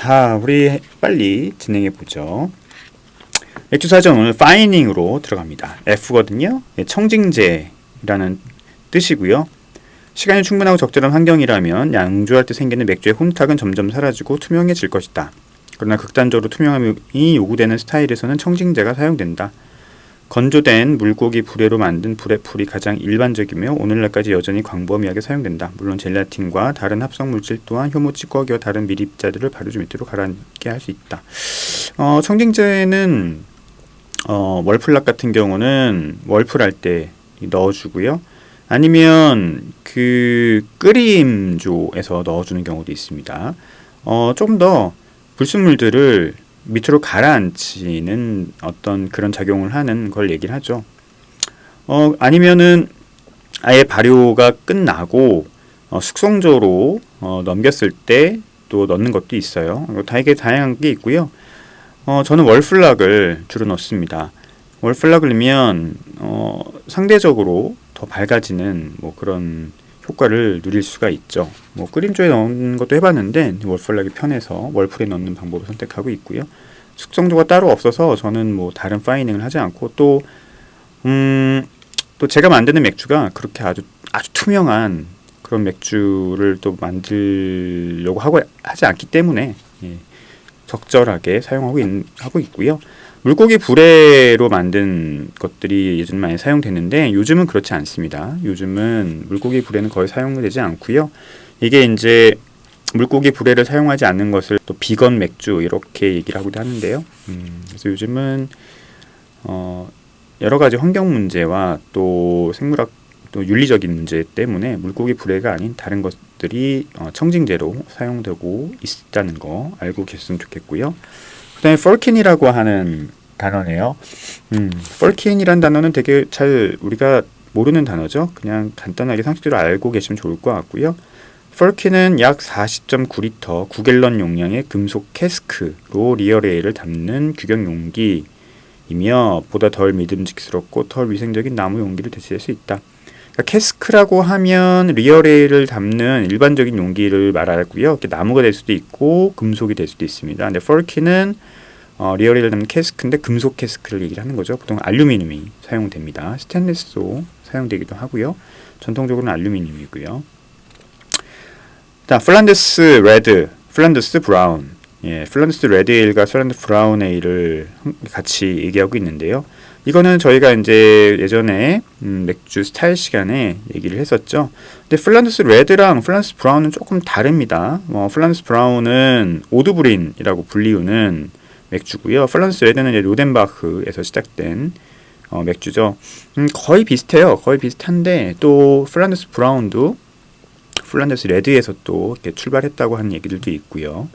자, 우리 빨리 진행해 보죠. 맥주 사전 오늘 파이닝으로 들어갑니다. F거든요. 청징제라는 뜻이고요. 시간이 충분하고 적절한 환경이라면 양조할 때 생기는 맥주의 혼탁은 점점 사라지고 투명해질 것이다. 그러나 극단적으로 투명함이 요구되는 스타일에서는 청징제가 사용된다. 건조된 물고기 불회로 만든 불회풀이 가장 일반적이며 오늘날까지 여전히 광범위하게 사용된다. 물론 젤라틴과 다른 합성 물질 또한 효모 찌꺼기와 다른 미립자들을 발효주 밑으로 가라앉게 할 수 있다. 청징제는 월플락 같은 경우는 월풀할 때 넣어주고요. 아니면 그 끓임조에서 넣어주는 경우도 있습니다. 좀 더 불순물들을 밑으로 가라앉히는 어떤 그런 작용을 하는 걸 얘기를 하죠. 아니면은 아예 발효가 끝나고 숙성조로 넘겼을 때 또 넣는 것도 있어요. 되게 다양한 게 있고요. 저는 월플락을 주로 넣습니다. 월플락을 넣으면 상대적으로 더 밝아지는 뭐 그런 효과를 누릴 수가 있죠. 뭐 끓임조에 넣는 것도 해봤는데 월플락이 편해서 월풀에 넣는 방법을 선택하고 있고요. 숙성조가 따로 없어서 저는 뭐 다른 파이닝을 하지 않고 또 제가 만드는 맥주가 그렇게 아주 투명한 그런 맥주를 또 만들려고 하지 않기 때문에 적절하게 하고 있고요. 물고기 불회로 만든 것들이 예전에 많이 사용됐는데 요즘은 그렇지 않습니다. 요즘은 물고기 불회는 거의 사용되지 않고요. 이게 이제 물고기 불회를 사용하지 않는 것을 또 비건 맥주 이렇게 얘기를 하기도 하는데요. 그래서 요즘은 여러 가지 환경 문제와 또 생물학 또 윤리적인 문제 때문에 물고기 불회가 아닌 다른 것들이 청징제로 사용되고 있다는 거 알고 계셨으면 좋겠고요. 그 다음에 펄킨이라고 하는 단어네요. 펄킨이란 단어는 되게 잘 우리가 모르는 단어죠. 그냥 간단하게 상식적으로 알고 계시면 좋을 것 같고요. 펄킨은 약 40.9리터 9갤런 용량의 금속 캐스크로 리얼에일을 담는 규격 용기이며 보다 덜 믿음직스럽고 덜 위생적인 나무 용기를 대체할 수 있다. 그러니까 캐스크라고 하면 리얼에일을 담는 일반적인 용기를 말하고요. 나무가 될 수도 있고 금속이 될 수도 있습니다. 근데 펄킨은 리얼에일을 담는 캐스크인데 금속 캐스크를 얘기를 하는 거죠. 보통 알루미늄이 사용됩니다. 스테인리스도 사용되기도 하고요. 전통적으로는 알루미늄이고요. 자, 플란드스 레드, 플란드스 브라운. 플란드스 레드 에일과 플란드스 브라운 에일을 같이 얘기하고 있는데요. 이거는 저희가 이제 예전에 맥주 스타일 시간에 얘기를 했었죠. 근데 플란드스 레드랑 플란드스 브라운은 조금 다릅니다. 플란드스 브라운은 오드브린이라고 불리우는 맥주고요. 플란드스 레드는 이제 로덴바흐에서 시작된 맥주죠. 거의 비슷해요. 거의 비슷한데 또 플란드스 브라운도 플란드스 레드에서 또 이렇게 출발했다고 하는 얘기들도 있고요.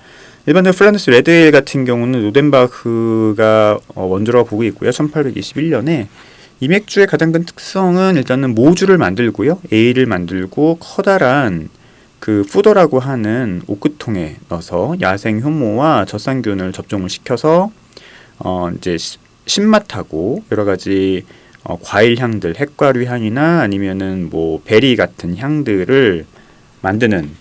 일반적으로 플란드스 레드 에일 같은 경우는 로덴바흐가 원조라고 보고 있고요. 1821년에 이 맥주의 가장 큰 특성은 일단은 모주를 만들고요. 에일을 만들고 커다란 그 푸더라고 하는 오크통에 넣어서 야생 효모와 젖산균을 접종을 시켜서 이제 신맛하고 여러 가지 과일 향들, 핵과류 향이나 아니면은 뭐 베리 같은 향들을 만드는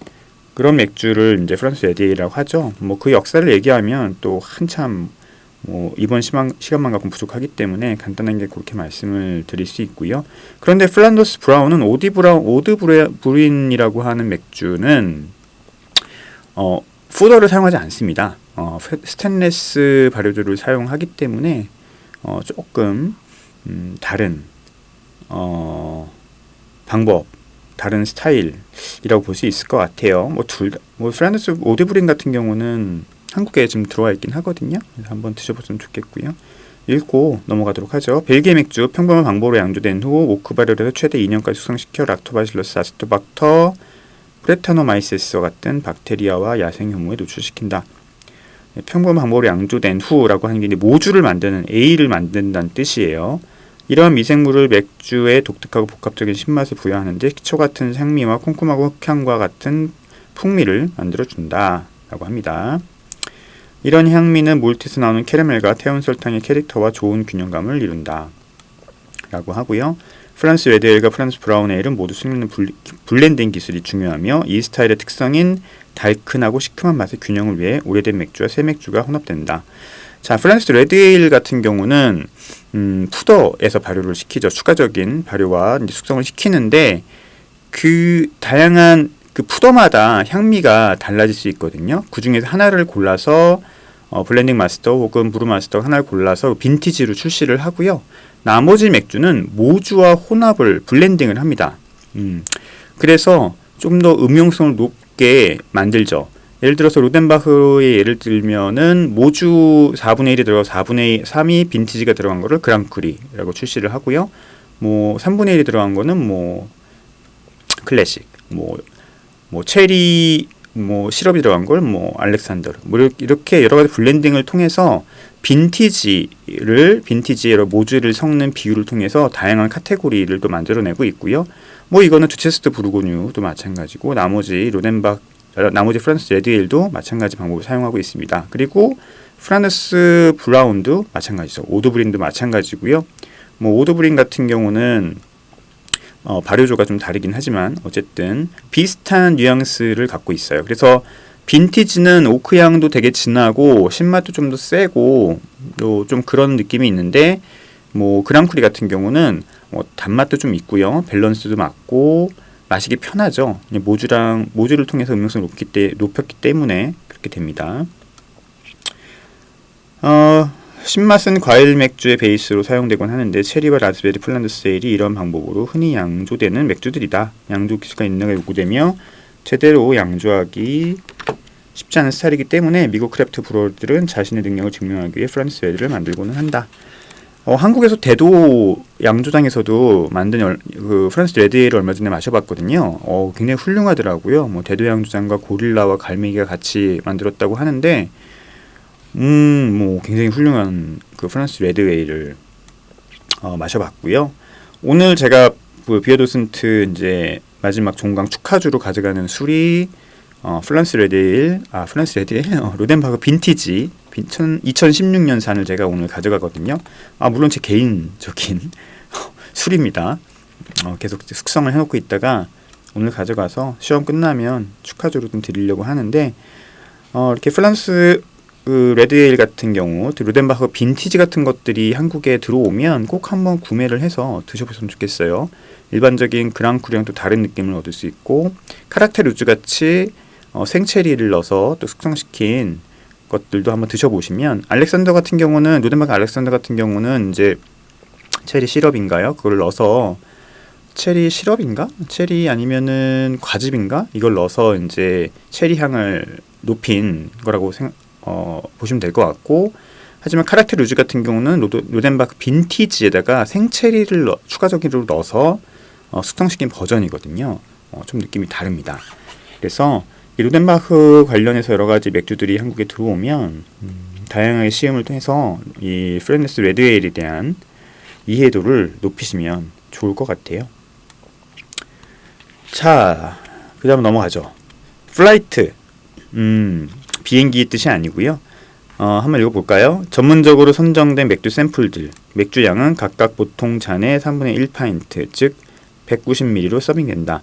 그런 맥주를 이제 플란드스 레드 에일이라고 하죠. 뭐 그 역사를 얘기하면 또 한참 이번 시간만 갖고 부족하기 때문에 간단하게 그렇게 말씀을 드릴 수 있고요. 그런데 플란더스 브라운은 오드브린이라고 하는 맥주는 푸더를 사용하지 않습니다. 스테인리스 발효주를 사용하기 때문에 조금 다른 방법, 다른 스타일이라고 볼 수 있을 것 같아요. 플란드스 오드브린 같은 경우는 한국에 지금 들어와 있긴 하거든요. 그래서 한번 드셔보시면 좋겠고요. 읽고 넘어가도록 하죠. 벨기에 맥주 평범한 방법으로 양조된 후 오크 발효를 해서 최대 2년까지 숙성시켜 락토바실러스 아스토박터 프레타노마이세스와 같은 박테리아와 야생 효모에 노출시킨다. 평범한 방법으로 양조된 후라고 하는 게 이제 모주를 만드는 에일을 만든다는 뜻이에요. 이러한 미생물을 맥주의 독특하고 복합적인 신맛을 부여하는데 기초 같은 향미와 쿰쿰하고 흑향과 같은 풍미를 만들어준다 라고 합니다. 이런 향미는 몰트에서 나오는 캐러멜과 태운 설탕의 캐릭터와 좋은 균형감을 이룬다 라고 하고요. 프랑스 레드에일과 프랑스 브라운 에일은 모두 수입는 블렌딩 기술이 중요하며 이 스타일의 특성인 달큰하고 시큼한 맛의 균형을 위해 오래된 맥주와 새 맥주가 혼합된다. 자, 프랑스 레드에일 같은 경우는 푸더에서 발효를 시키죠. 추가적인 발효와 이제 숙성을 시키는데 그 다양한 그 푸더마다 향미가 달라질 수 있거든요. 그 중에서 하나를 골라서 블렌딩 마스터 혹은 브루 마스터 하나를 골라서 빈티지로 출시를 하고요. 나머지 맥주는 모주와 혼합을 블렌딩을 합니다. 그래서 좀 더 음용성을 높게 만들죠. 예를 들어서 로덴바흐의 예를 들면은 모주 4분의 1이 들어가고 4분의 3이 빈티지가 들어간 거를 그랑크리라고 출시를 하고요. 뭐 3분의 1이 들어간 거는 뭐 클래식, 뭐 체리 뭐 시럽이 들어간 걸 뭐 알렉산더르 뭐 이렇게 여러 가지 블렌딩을 통해서 빈티지의 모주를 섞는 비율을 통해서 다양한 카테고리를 또 만들어내고 있고요. 뭐 이거는 두체스트 부르고뉴도 마찬가지고 나머지 프랑스 레드에일도 마찬가지 방법을 사용하고 있습니다. 그리고 프랑스 브라운도 마찬가지죠. 오드브린도 마찬가지고요. 뭐 오드브린 같은 경우는 발효조가 좀 다르긴 하지만 어쨌든 비슷한 뉘앙스를 갖고 있어요. 그래서 빈티지는 오크 향도 되게 진하고 신맛도 좀 더 세고 또 좀 그런 느낌이 있는데 뭐 그랑크리 같은 경우는 단맛도 좀 있고요. 밸런스도 맞고 마시기 편하죠. 모주를 통해서 음용성을 높였기 때문에 그렇게 됩니다. 신맛은 과일 맥주의 베이스로 사용되곤 하는데 체리와 라즈베리, 플란드스 에일이 이런 방법으로 흔히 양조되는 맥주들이다. 양조 기술과 인내가 요구되며 제대로 양조하기 쉽지 않은 스타일이기 때문에 미국 크래프트 브루어들은 자신의 능력을 증명하기 위해 프랑스 에일을 만들고는 한다. 한국에서 대도 양조장에서도 만든 그 프랑스 레드에일을 얼마 전에 마셔봤거든요. 굉장히 훌륭하더라고요. 뭐 대도 양조장과 고릴라와 갈매기가 같이 만들었다고 하는데 뭐 굉장히 훌륭한 그 프랑스 레드에일을 마셔봤고요. 오늘 제가 그 비어도슨트 이제 마지막 종강 축하주로 가져가는 술이 프랑스 레드에일, 로덴바흐 빈티지 2016년산을 제가 오늘 가져가거든요. 물론 제 개인적인 술입니다. 계속 숙성을 해놓고 있다가 오늘 가져가서 시험 끝나면 축하주로 좀 드리려고 하는데 이렇게 프랑스 그 레드에일 같은 경우 로덴바흐 빈티지 같은 것들이 한국에 들어오면 꼭 한번 구매를 해서 드셔보셨으면 좋겠어요. 일반적인 그랑크리랑 또 다른 느낌을 얻을 수 있고 카락테 루즈 같이 생체리를 넣어서 또 숙성시킨 것들도 한번 드셔보시면 알렉산더 같은 경우는 로덴바흐 알렉산더 같은 경우는 이제 체리 시럽인가요? 그걸 넣어서 체리 시럽인가? 체리 아니면은 과즙인가? 이걸 넣어서 이제 체리 향을 높인 거라고 보시면 될 것 같고 하지만 카락테 루즈 같은 경우는 로덴바흐 빈티지에다가 생체리를 추가적으로 넣어서 숙성시킨 버전이거든요. 좀 느낌이 다릅니다. 그래서 이 로덴바흐 관련해서 여러 가지 맥주들이 한국에 들어오면 다양하게 시음을 통해서 이 프랑스 레드에일에 대한 이해도를 높이시면 좋을 것 같아요. 자, 그 다음 넘어가죠. 플라이트, 비행기의 뜻이 아니고요. 한번 읽어볼까요? 전문적으로 선정된 맥주 샘플들, 맥주 양은 각각 보통 잔의 3분의 1파인트, 즉 190ml로 서빙된다.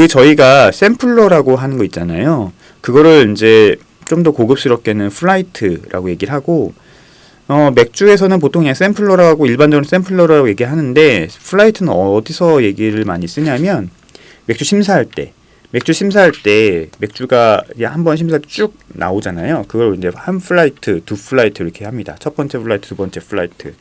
저희가 샘플러라고 하는 거 있잖아요. 그거를 이제 좀 더 고급스럽게는 플라이트라고 얘기를 하고, 맥주에서는 보통 그냥 샘플러라고 일반적으로 샘플러라고 얘기하는데, 플라이트는 어디서 얘기를 많이 쓰냐면, 맥주 심사할 때 맥주가 한번 심사 쭉 나오잖아요. 그걸 이제 한 플라이트, 두 플라이트 이렇게 합니다. 첫 번째 플라이트, 두 번째 플라이트.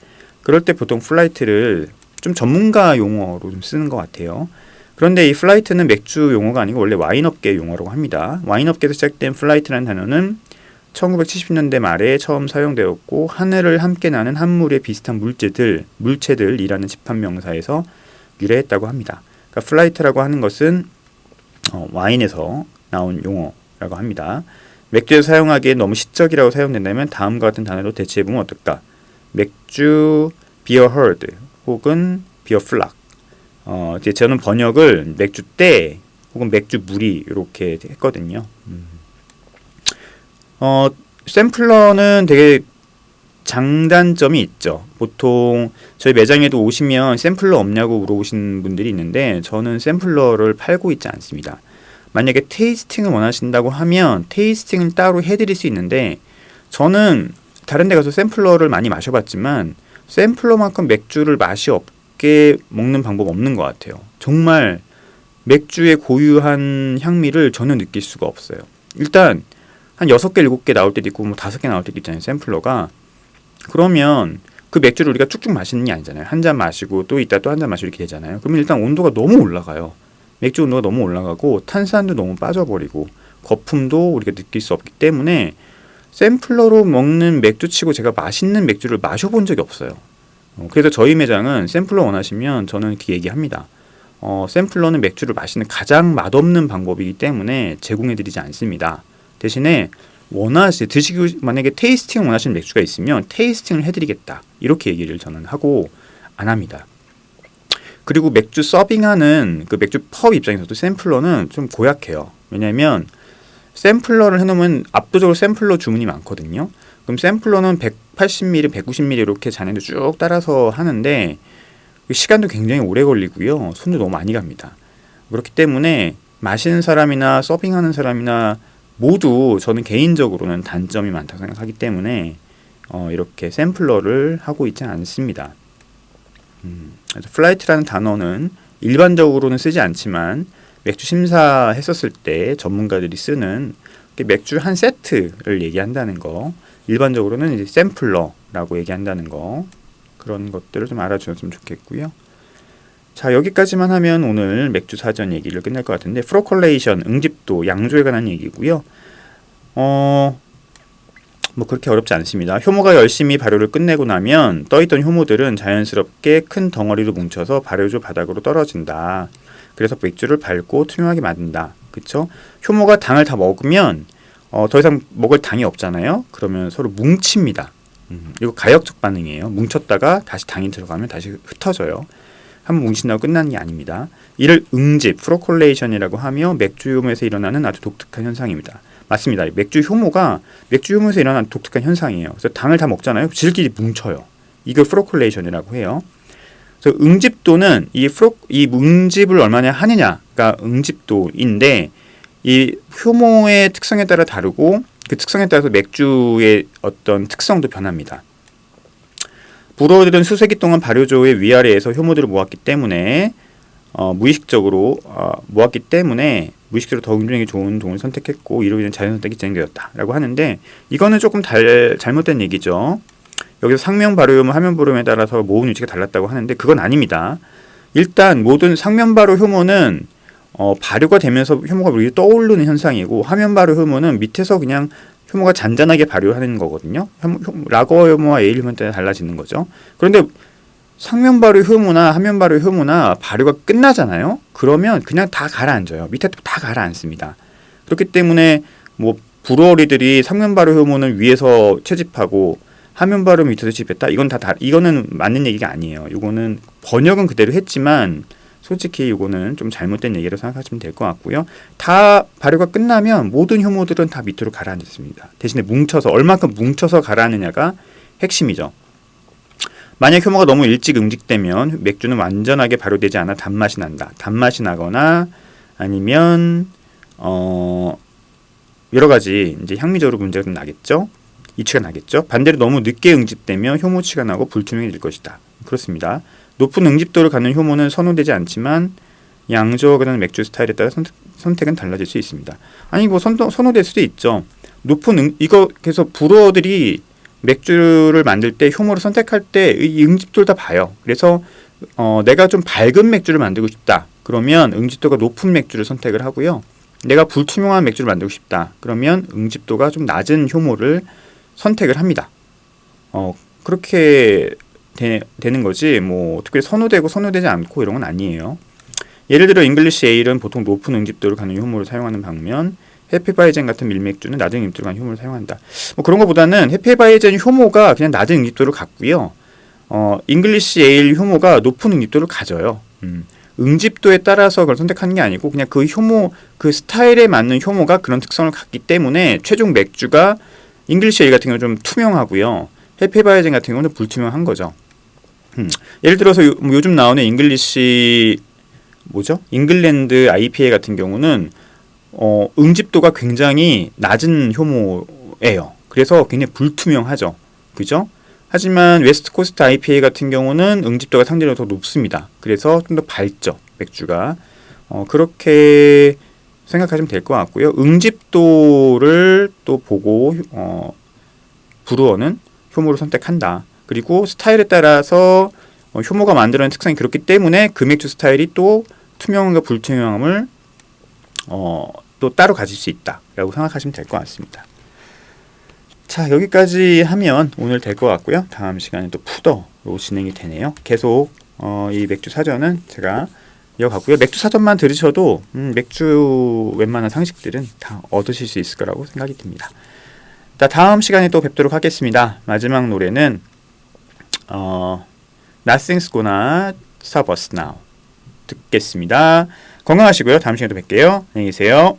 그럴 때 보통 플라이트를 좀 전문가 용어로 좀 쓰는 것 같아요. 그런데 이 플라이트는 맥주 용어가 아니고 원래 와인업계 용어라고 합니다. 와인업계에서 시작된 플라이트라는 단어는 1970년대 말에 처음 사용되었고 하늘을 함께 나는 한 무리의 비슷한 물체들이라는 집합명사에서 유래했다고 합니다. 그러니까 플라이트라고 하는 것은 와인에서 나온 용어라고 합니다. 맥주에서 사용하기에 너무 시적이라고 사용된다면 다음과 같은 단어로 대체해보면 어떨까? 맥주 비어 허드 혹은 비어 플락. 이제 저는 번역을 맥주 때 혹은 맥주 무리 이렇게 했거든요. 샘플러는 되게 장단점이 있죠. 보통 저희 매장에도 오시면 샘플러 없냐고 물어보시는 분들이 있는데 저는 샘플러를 팔고 있지 않습니다. 만약에 테이스팅을 원하신다고 하면 테이스팅을 따로 해드릴 수 있는데 저는 다른 데 가서 샘플러를 많이 마셔봤지만 샘플러만큼 맥주를 맛이 없게 먹는 방법 없는 것 같아요. 정말 맥주의 고유한 향미를 전혀 느낄 수가 없어요. 일단 한 6개, 7개 나올 때도 있고 뭐 5개 나올 때도 있잖아요. 샘플러가. 그러면 그 맥주를 우리가 쭉쭉 마시는 게 아니잖아요. 한 잔 마시고 또 이따 또 한 잔 마시고 이렇게 되잖아요. 그러면 일단 온도가 너무 올라가요. 맥주 온도가 너무 올라가고 탄산도 너무 빠져버리고 거품도 우리가 느낄 수 없기 때문에 샘플러로 먹는 맥주치고 제가 맛있는 맥주를 마셔본 적이 없어요. 그래서 저희 매장은 샘플러 원하시면 저는 이렇게 얘기합니다. 샘플러는 맥주를 마시는 가장 맛없는 방법이기 때문에 제공해드리지 않습니다. 대신에 드시고 만약에 테이스팅 원하시는 맥주가 있으면 테이스팅을 해드리겠다 이렇게 얘기를 저는 하고 안 합니다. 그리고 맥주 서빙하는 그 맥주 펍 입장에서도 샘플러는 좀 고약해요. 왜냐하면 샘플러를 해놓으면 압도적으로 샘플러 주문이 많거든요. 그럼 샘플러는 180ml, 190ml 이렇게 잔에도 쭉 따라서 하는데 시간도 굉장히 오래 걸리고요. 손도 너무 많이 갑니다. 그렇기 때문에 마시는 사람이나 서빙하는 사람이나 모두 저는 개인적으로는 단점이 많다고 생각하기 때문에 이렇게 샘플러를 하고 있지 않습니다. 그래서 플라이트라는 단어는 일반적으로는 쓰지 않지만 맥주 심사했었을 때 전문가들이 쓰는 맥주 한 세트를 얘기한다는 거, 일반적으로는 이제 샘플러라고 얘기한다는 거, 그런 것들을 좀 알아주셨으면 좋겠고요. 자, 여기까지만 하면 오늘 맥주 사전 얘기를 끝낼 것 같은데 프로콜레이션, 응집도, 양조에 관한 얘기고요. 뭐 그렇게 어렵지 않습니다. 효모가 열심히 발효를 끝내고 나면 떠있던 효모들은 자연스럽게 큰 덩어리로 뭉쳐서 발효조 바닥으로 떨어진다. 그래서 맥주를 밝고 투명하게 만든다. 그쵸? 효모가 당을 다 먹으면 더 이상 먹을 당이 없잖아요. 그러면 서로 뭉칩니다. 이거 가역적 반응이에요. 뭉쳤다가 다시 당이 들어가면 다시 흩어져요. 한번 뭉친다고 끝나는 게 아닙니다. 이를 응집, 프로콜레이션이라고 하며 맥주 효모에서 일어나는 아주 독특한 현상입니다. 맞습니다. 맥주 효모에서 일어나는 독특한 현상이에요. 그래서 당을 다 먹잖아요. 질끼리 뭉쳐요. 이걸 프로콜레이션이라고 해요. 그래서 응집도는 이 응집을 얼마나 하느냐가 응집도인데 이 효모의 특성에 따라 다르고 그 특성에 따라서 맥주의 어떤 특성도 변합니다. 불어들은 수세기 동안 발효조의 위아래에서 효모들을 모았기 때문에 무의식적으로 모았기 때문에 무의식적으로 더 운동하기 좋은 동을 선택했고 이로 인해 자연 선택이 진행되었다라고 하는데 이거는 조금 잘못된 얘기죠. 여기서 상면 발효 효모, 하면 발효 효모에 따라서 모은 위치가 달랐다고 하는데 그건 아닙니다. 일단 모든 상면 발효 효모는 발효가 되면서 효모가 위에 떠오르는 현상이고 하면 발효 효모는 밑에서 그냥 효모가 잔잔하게 발효하는 거거든요. 라거 효모와 에일 효모에 따라 달라지는 거죠. 그런데 상면 발효 효모나 하면 발효 효모나 발효가 끝나잖아요. 그러면 그냥 다 가라앉아요. 밑에 다 가라앉습니다. 그렇기 때문에 뭐 브루어리들이 상면 발효 효모는 위에서 채집하고 하면 발효 밑에서 채집했다. 이거는 맞는 얘기가 아니에요. 이거는 번역은 그대로 했지만 솔직히 이거는 좀 잘못된 얘기로 생각하시면 될 것 같고요. 다 발효가 끝나면 모든 효모들은 다 밑으로 가라앉습니다. 대신에 얼마큼 뭉쳐서 가라앉느냐가 핵심이죠. 만약 효모가 너무 일찍 응집되면 맥주는 완전하게 발효되지 않아 단맛이 난다. 단맛이 나거나 아니면 여러 가지 이제 향미적으로 문제가 좀 나겠죠. 이치가 나겠죠. 반대로 너무 늦게 응집되면 효모치가 나고 불투명해질 것이다. 그렇습니다. 높은 응집도를 갖는 효모는 선호되지 않지만 양조가 그다는 맥주 스타일에 따라 선택은 달라질 수 있습니다. 아니 뭐 선호될 수도 있죠. 이거 그래서 브루어들이 맥주를 만들 때 효모를 선택할 때 이 응집도를 다 봐요. 그래서 내가 좀 밝은 맥주를 만들고 싶다. 그러면 응집도가 높은 맥주를 선택을 하고요. 내가 불투명한 맥주를 만들고 싶다. 그러면 응집도가 좀 낮은 효모를 선택을 합니다. 그렇게 되는 거지 뭐 특별히 선호되고 선호되지 않고 이런 건 아니에요. 예를 들어 잉글리시 에일은 보통 높은 응집도를 갖는 효모를 사용하는 반면 해피바이젠 같은 밀맥주는 낮은 응집도를 갖는 효모를 사용한다. 뭐 그런 것보다는 해피바이젠 효모가 그냥 낮은 응집도를 갖고요. 잉글리시 에일 효모가 높은 응집도를 가져요. 응집도에 따라서 그걸 선택하는 게 아니고 그냥 그 효모 그 스타일에 맞는 효모가 그런 특성을 갖기 때문에 최종 맥주가 잉글리시 에일 같은 경우는 좀 투명하고요. 헤페바이젠 같은 경우는 불투명한 거죠. 예를 들어서 요즘 나오는 잉글리시 잉글랜드 IPA 같은 경우는 응집도가 굉장히 낮은 효모예요. 그래서 굉장히 불투명하죠. 그죠? 하지만 웨스트 코스트 IPA 같은 경우는 응집도가 상대적으로 더 높습니다. 그래서 좀 더 밝죠. 맥주가. 그렇게 생각하시면 될 것 같고요. 응집도를 또 보고 브루어는 효모를 선택한다. 그리고 스타일에 따라서 효모가 만들어낸 특성이 그렇기 때문에 그 맥주 스타일이 또 투명함과 불투명함을 또 따로 가질 수 있다라고 생각하시면 될 것 같습니다. 자, 여기까지 하면 오늘 될 것 같고요. 다음 시간에 또 푸더로 진행이 되네요. 계속 이 맥주 사전은 제가 이어가고요. 맥주 사전만 들으셔도 맥주 웬만한 상식들은 다 얻으실 수 있을 거라고 생각이 듭니다. 자, 다음 시간에 또 뵙도록 하겠습니다. 마지막 노래는 Nothing's Gonna Stop Us Now 듣겠습니다. 건강하시고요. 다음 시간에 또 뵐게요. 안녕히 계세요.